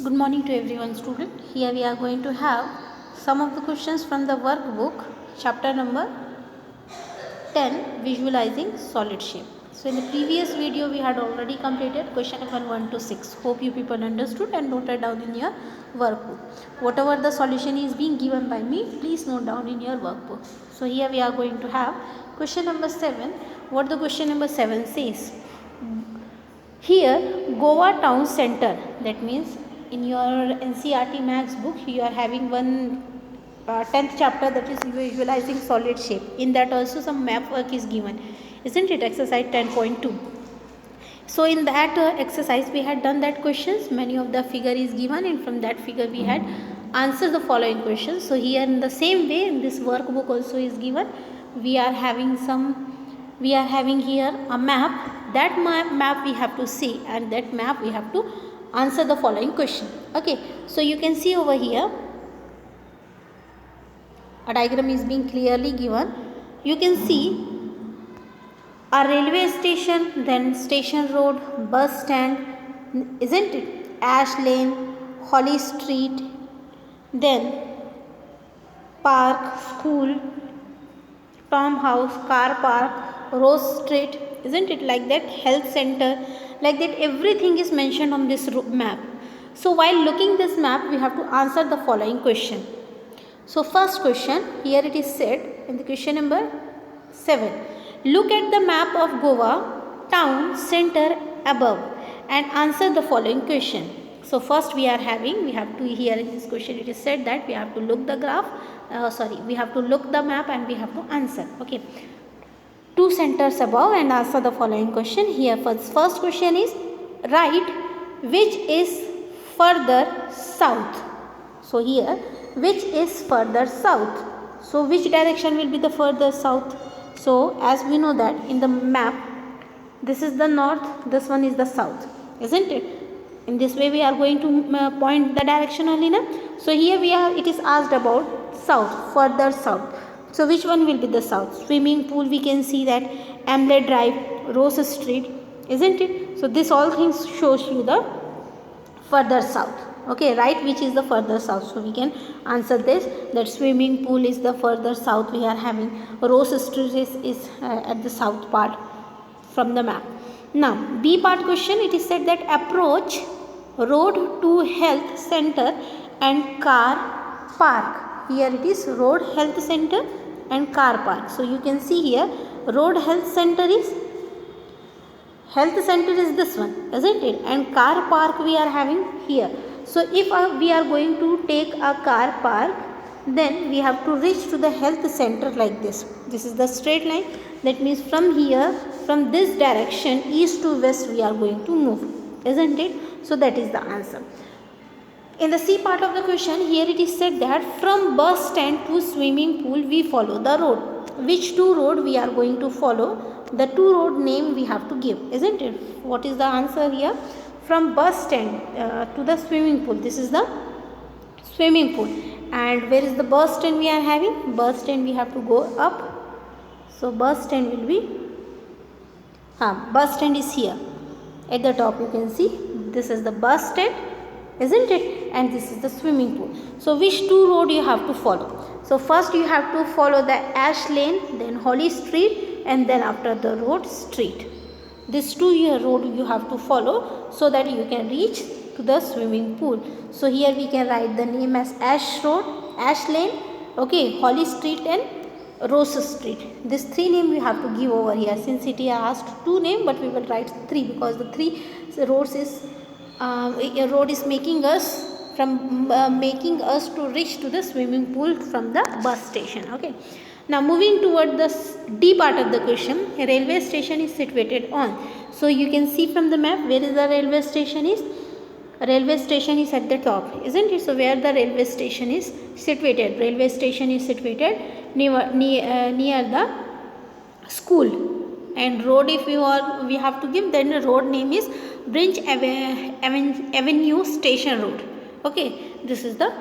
Good morning to everyone, student. Here we are going to have some of the questions from the workbook, chapter number 10, visualizing solid shape. So in the previous video we had already completed question number 1 to 6. Hope you people understood and noted down in your workbook. Whatever the solution is being given by me, please note down in your workbook. So here we are going to have question number 7. What the question number 7 says? Here Goa town center, that means in your NCERT Maths book you are having one 10th chapter, that is visualizing solid shape. In that also some map work is given, isn't it? Exercise 10.2. So in that exercise we had done that questions, many of the figure is given and from that figure we had answered the following questions. So here in the same way in this workbook also is given, we are having here a map. That map we have to see and that map we have to answer the following question. Okay, so you can see over here a diagram is being clearly given. You can see a railway station, then station road, bus stand, isn't it? Ash Lane, Holly Street, then park, school, Tom House, car park, Rose Street, isn't it? Like that, health center, like that, everything is mentioned on this map. So while looking this map, we have to answer the following question. So first question, here it is said in the question number 7. Look at the map of Goa town center above and answer the following question. So first we have to, here in this question it is said that we have to look the graph, we have to look the map and we have to answer. Okay. Two centers above and answer the following question. Here first question is, write which is further south. So here, which is further south? So which direction will be the further south? So as we know that in the map, this is the north, this one is the south, isn't it? In this way we are going to point the direction only now. So here it is asked about south, further south. So which one will be the south? Swimming pool, we can see that, Amlet Drive, Rose Street, isn't it? So this all things shows you the further south. Okay, right, which is the further south? So we can answer this, that swimming pool is the further south we are having. Rose Street is at the south part from the map. Now B part question, it is said that approach road to health center and car park. Here it is road, health center and car park. So you can see here road, health center is this one, isn't it? And car park we are having here. So if we are going to take a car park, then we have to reach to the health center like this. This is the straight line. That means from here, from this direction, east to west we are going to move, isn't it? So that is the answer. In the C part of the question, here it is said that from bus stand to swimming pool we follow the road. Which two road we are going to follow? The two road name we have to give, isn't it? What is the answer here? From bus stand to the swimming pool. This is the swimming pool. And where is the bus stand we are having? Bus stand we have to go up. So bus stand will be, bus stand is here. At the top you can see, this is the bus stand, isn't it? And this is the swimming pool. So which two road you have to follow? So first you have to follow the Ash Lane, then Holly Street, and then after the road, street. These two road you have to follow so that you can reach to the swimming pool. So here we can write the name as Ash Road, Ash Lane, okay, Holly Street and Rose Street. These three names we have to give over here. Since it asked two names, but we will write three because the three roads is a road is making us to reach to the swimming pool from the bus station. Okay. Now moving toward the D part of the question, a railway station is situated on. So you can see from the map where is the railway station is. Railway station is at the top, isn't it? So where the railway station is situated? Railway station is situated near the school. And road, if we have to give, then the road name is Bridge Avenue Station Road. Okay, this is the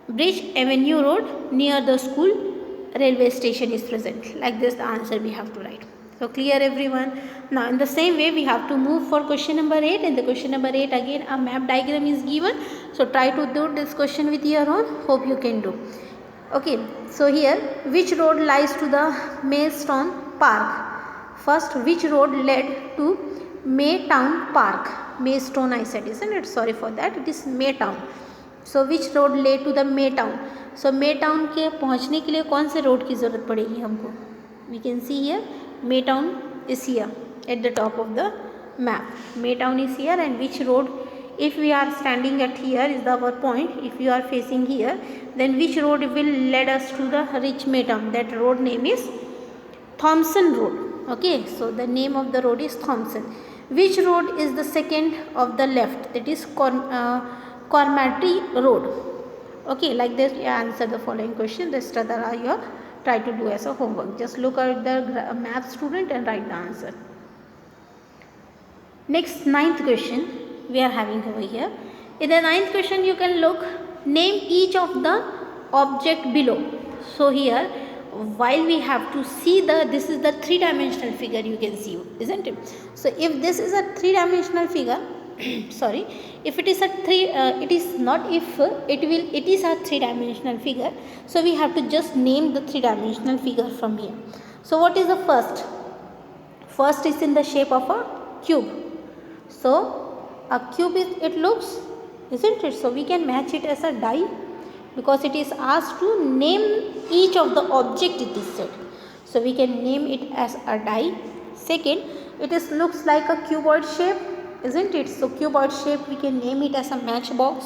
Bridge Avenue Road near the school. Railway station is present. Like this the answer we have to write. So clear everyone. Now in the same way we have to move for question number 8. In the question number 8 again a map diagram is given. So try to do this question with your own. Hope you can do. Okay. So here which road lies to the Maidstone Park? First, which road led to Maytown Park? Maidstone I said, isn't it? Sorry for that. It is Maytown. So which road led to the Maytown? So Maytown के पहुँचने के लिए कौन से road की ज़रूरत पड़ेगी हमको? We can see here Maytown is here at the top of the map. Maytown is here, and which road? If we are standing at here is our point. If you are facing here, then which road will lead us to the reach Maytown? That road name is Thompson Road. Okay, so the name of the road is Thompson. Which road is the second of the left? That is Cormantry Road. Okay, like this you answer the following question. Rest other are your try to do as a homework. Just look at the math student and write the answer. Next, 9th question we are having over here. In the 9th question you can look, name each of the object below. So here while we have to see this is the 3-dimensional figure, you can see, isn't it? So if this is a 3-dimensional figure, sorry, if it is a it is not if it is a 3-dimensional figure, so we have to just name the 3-dimensional figure from here. So what is the first? First is in the shape of a cube. So a cube is, it looks, isn't it? So we can match it as a die, because it is asked to name each of the object it is said. So we can name it as a die. Second, it is looks like a cuboid shape, isn't it? So cuboid shape we can name it as a matchbox.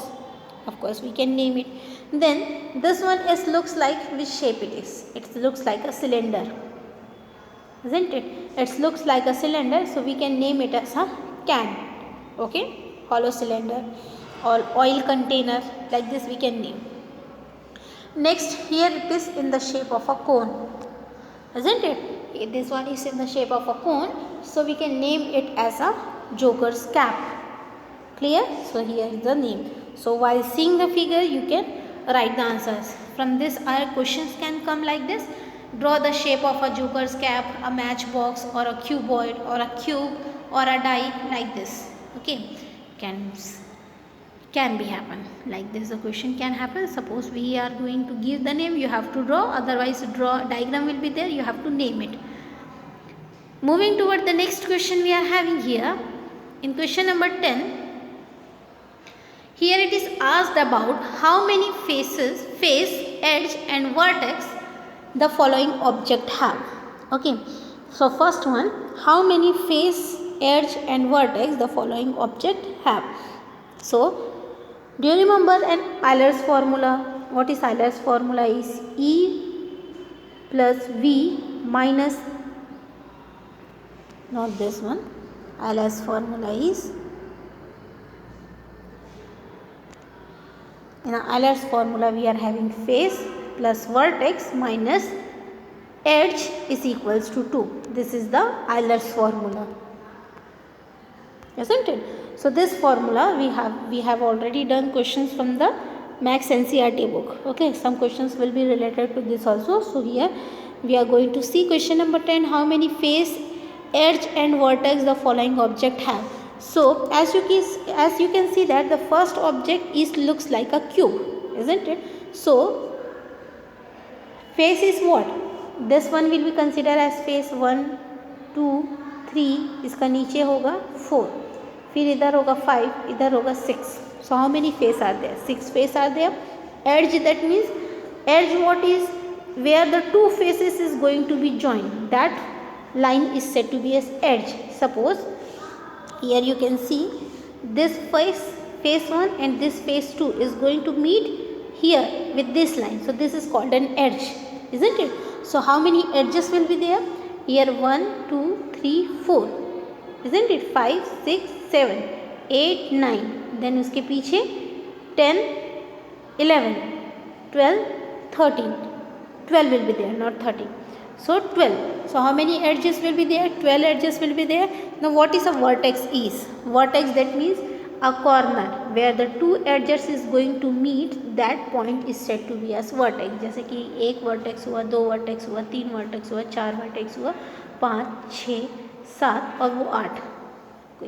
Of course we can name it. Then this one is looks like, which shape it is? It looks like a cylinder, isn't it? It looks like a cylinder, so we can name it as a can. Okay, hollow cylinder or oil container, like this we can name. Next, here it is in the shape of a cone, isn't it? This one is in the shape of a cone, so we can name it as a joker's cap. Clear? So here is the name. So while seeing the figure you can write the answers. From this our questions can come like this. Draw the shape of a joker's cap, a matchbox, or a cuboid, or a cube, or a die, like this. Okay, can be happen like this. The question can happen. Suppose we are going to give the name, you have to draw, otherwise draw diagram will be there, you have to name it. Moving toward the next question we are having here. In question number 10, here it is asked about how many faces, face, edge and vertex the following object have. Okay, so first one, how many face, edge and vertex the following object have. So do you remember an Euler's formula? What is Euler's formula? Is E plus V minus, not this one. Euler's formula is, in Euler's formula we are having face plus vertex minus edge is equals to 2. This is the Euler's formula, isn't it? So this formula we have already done questions from the Max NCERT book. Okay, some questions will be related to this also. So here we are going to see question number 10, how many face, edge and vertex the following object have. So as you can see that the first object is looks like a cube, isn't it? So face is what? This one will be considered as face 1, 2, 3, इसका नीचे होगा 4, फिर इधर होगा 5, इधर होगा 6. So how many face are there? 6 face are there. Edge, that means edge what is? Where the two faces is going to be joined, that line is said to be as edge. Suppose here you can see this face 1 and this face 2 is going to meet here with this line. So this is called an edge, isn't it? So how many edges will be there? Here 1, 2, 3, 4, isn't it? 5, 6, 7, 8, 9. Then उसके पीछे 10, 11, 12, 13. 12 will be there, not 13. So 12. So how many edges will be there? 12 edges will be there. Now what is a vertex is? Vertex, that means a corner where the two edges is going to meet, that point is said to be as vertex. जैसे कि एक vertex हुआ, दो vertex हुआ, तीन vertex हुआ, चार vertex हुआ, 5, 6, 7 और वो 8,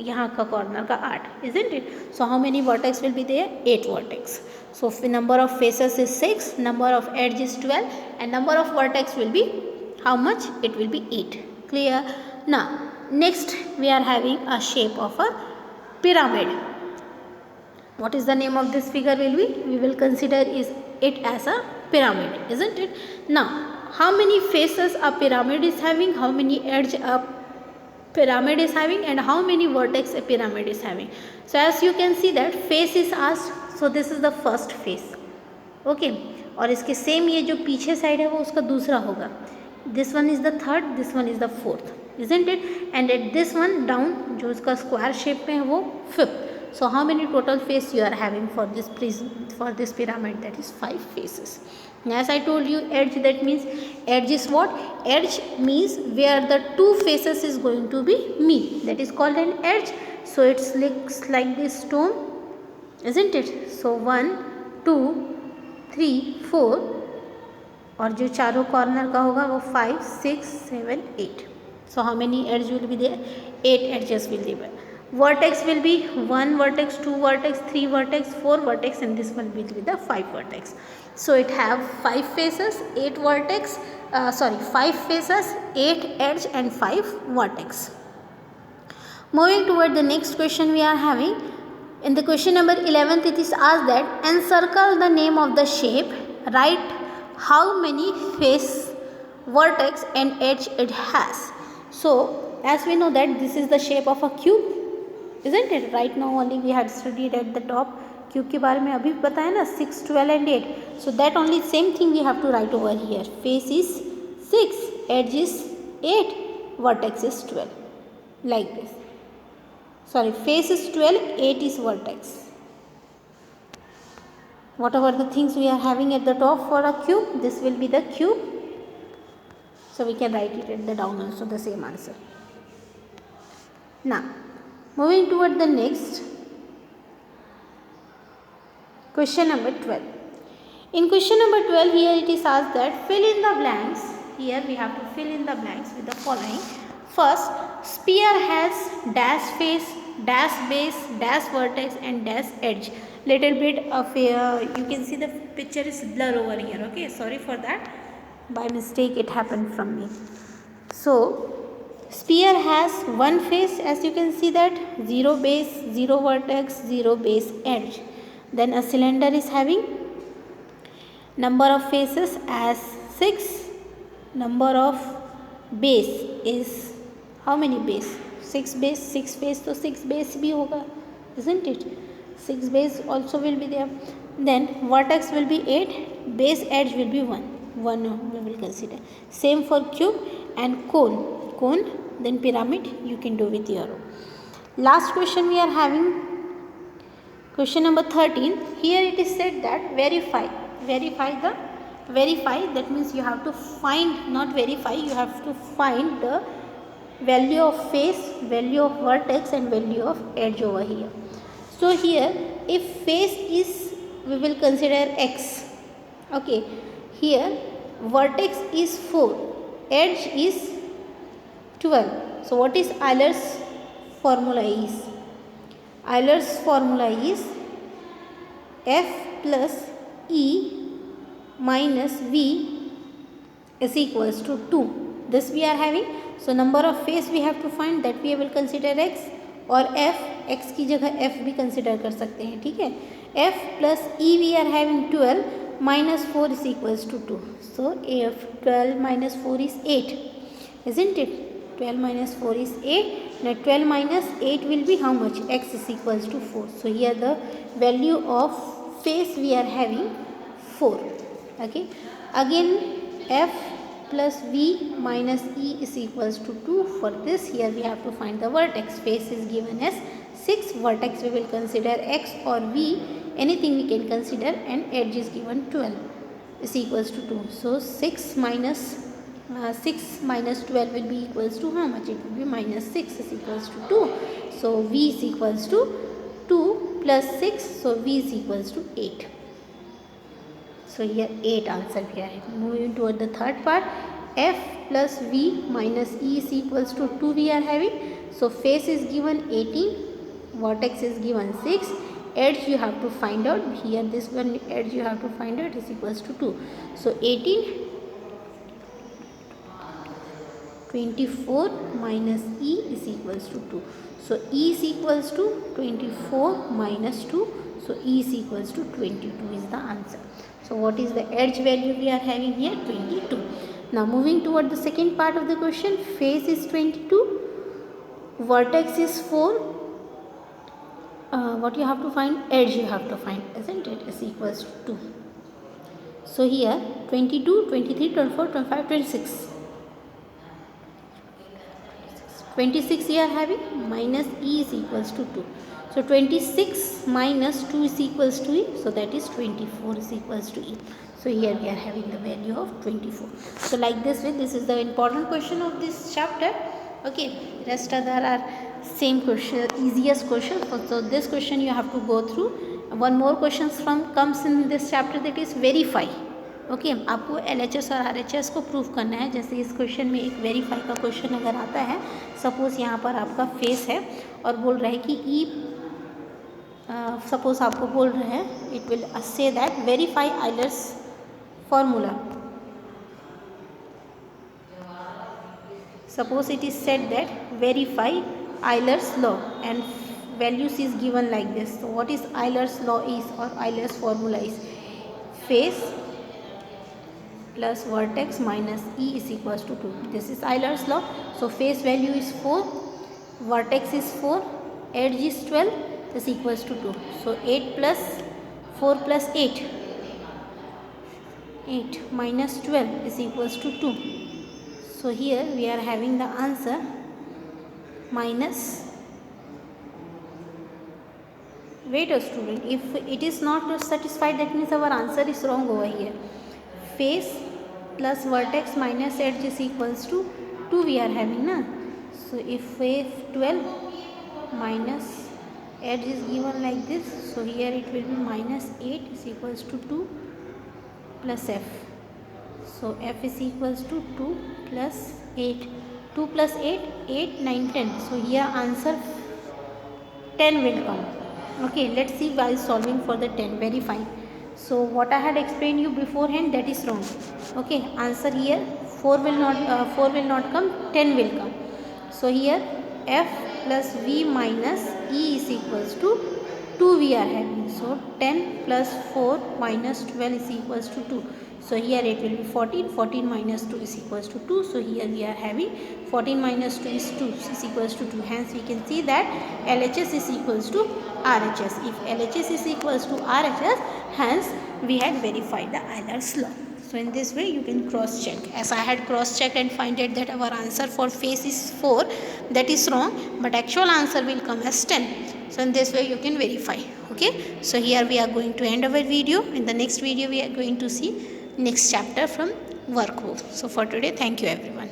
यहाँ का कॉर्नर का 8, isn't it? So how many vertex will be there? 8 vertex. So number of faces is 6, number of edge is 12, and number of vertex will be how much? It will be 8. Clear? Now next we are having a shape of a pyramid. What is the name of this figure will be? We will consider it as a pyramid, isn't it? Now how many faces a pyramid is having, how many edge a pyramid is having, and how many vertex a pyramid is having. So as you can see that face is asked, so this is the first face, okay, और इसके same ये जो पीछे side है वो उसका दूसरा होगा. This one is the third, this one is the fourth, isn't it? And at this one down जो उसका स्क्वायर शेप में है वो fifth. So how many total face you are having for this prism, for this pyramid? That is 5 faces. As I told you, edge, that means edge is what? Edge means where the 2 faces is going to be meet. That is called an edge. So it looks like this stone, isn't it? So 1, 2, 3, 4 और जो चारों corner का होगा वो 5, 6, 7, 8. So how many edges will be there? 8 edges will be there. Vertex will be 1 vertex, 2 vertex, 3 vertex, 4 vertex, and this one will be the 5 vertex. So it have 5 faces, 8 vertex, 5 faces, 8 edge and 5 vertex. Moving toward the next question we are having. In the question number 11th, it is asked that encircle the name of the shape, write how many face, vertex and edge it has. So as we know that this is the shape of a cube, isn't it? Right now only we had studied at the top cube के बारे में अभी बताया ना, 6, 12 and 8. So that only same thing we have to write over here. Face is 6, edge is 8, vertex is 12, like this. Sorry, face is 12, 8 is vertex. Whatever the things we are having at the top for a cube, this will be the cube. So we can write it at the down also, the same answer. Now moving toward the next question number 12. In question number 12, here it is asked that fill in the blanks. Here we have to fill in the blanks with the following. First, sphere has dash face, dash base, dash vertex and dash edge. Little bit of you can see the picture is blur over here, okay, sorry for that, by mistake it happened from me. So sphere has 1 face, as you can see that, 0 base, 0 vertex, 0 base, edge. Then a cylinder is having number of faces as 6, number of base is how many base? 6 base, 6 face, so 6 base bhi hoga, isn't it? 6 base also will be there. Then vertex will be 8, base edge will be 1 we will consider. Same for cube and cone, then pyramid you can do with your own. Last question we are having, question number 13. Here it is said that verify, that means you have to find, not verify, you have to find the value of face, value of vertex and value of edge over here. So here if face is, we will consider x, okay, here vertex is 4, edge is 12. So what is Euler's formula is? Euler's formula is F plus E minus V is equals to 2. This we are having. So number of face we have to find, that we will consider x, और f, x की जगह f भी consider कर सकते हैं, ठीक है. f plus E we are having 12 minus 4 is equals to 2. So f 12 minus 4 is 8, isn't it? 12 minus 4 is 8. Now 12 minus 8 will be how much? X is equals to 4. So here the value of face we are having 4. Okay. Again f plus v minus e is equals to 2. For this here we have to find the vertex. Face is given as 6. Vertex we will consider x or v. Anything we can consider, and edge is given 12 is equals to 2. So 6 minus 12 will be equals to how much? It will be minus 6 is equals to 2. So v is equals to 2 plus 6. So v is equals to 8. So here 8 answer we are having. Moving toward the third part. F plus V minus E is equals to 2 we are having. So face is given 18, vertex is given 6, edge you have to find out, here this one edge you have to find out is equals to 2. So 18, 24 minus E is equals to 2. So E is equals to 24 minus 2. So E is equals to 22 is the answer. So what is the edge value we are having here? 22. Now moving toward the second part of the question, face is 22, vertex is 4. What you have to find? Edge you have to find, isn't it? Is equals to 2. So here 22, 23, 24, 25, 26. 26 you are having, minus E is equals to 2. So 26 minus 2 is equals to E. So that is 24 is equals to E. So here we are having the value of 24. So like this way, this is the important question of this chapter. Okay, rest other are same question, easiest question. So this question you have to go through. One more question comes in this chapter, that is verify. Okay आपको LHS और RHS को prove करना है. जैसे इस question में एक verify का क्वेश्चन अगर आता है, सपोज़ यहाँ पर आपका फेस है और बोल रहा है कि ई सपोज़ आपको बोल रहे हैं it will say that verify Euler's formula. Suppose it is said that verify Euler's law and values is given like this. So what is Euler's law is, or Euler's formula is, face plus vertex minus E is equals to 2. This is Euler's law. So face value is 4, vertex is 4, edge is 12 is equals to 2. So 8 plus 4 plus 8 minus 12 is equals to 2. So here we are having the answer minus, wait a student, if it is not satisfied, that means our answer is wrong over here. Face plus vertex minus edge is equals to 2 we are having na. So if 12 minus edge is given like this, so here it will be minus 8 is equals to 2 plus f. So f is equals to 2 plus 8. 2 plus 8, 8, 9, 10. So here answer 10 will come. Okay, let's see while solving for the 10, verify. So what I had explained you beforehand, that is wrong. Okay, answer here 4 will not come, 10 will come. So here f plus v minus e is equals to 2 we are having. So 10 plus 4 minus 12 is equals to 2. So here it will be 14. 14 minus 2 is equals to 2. So here we are having 14 minus 2 is 2 is equals to 2. Hence we can see that LHS is equals to RHS. If LHS is equals to RHS, hence we had verified the Euler's law. So in this way you can cross check. As I had cross checked and find out that our answer for face is 4, that is wrong, but actual answer will come as 10. So in this way you can verify. Okay, so here we are going to end our video. In the next video we are going to see next chapter from workbook. So for today, thank you everyone.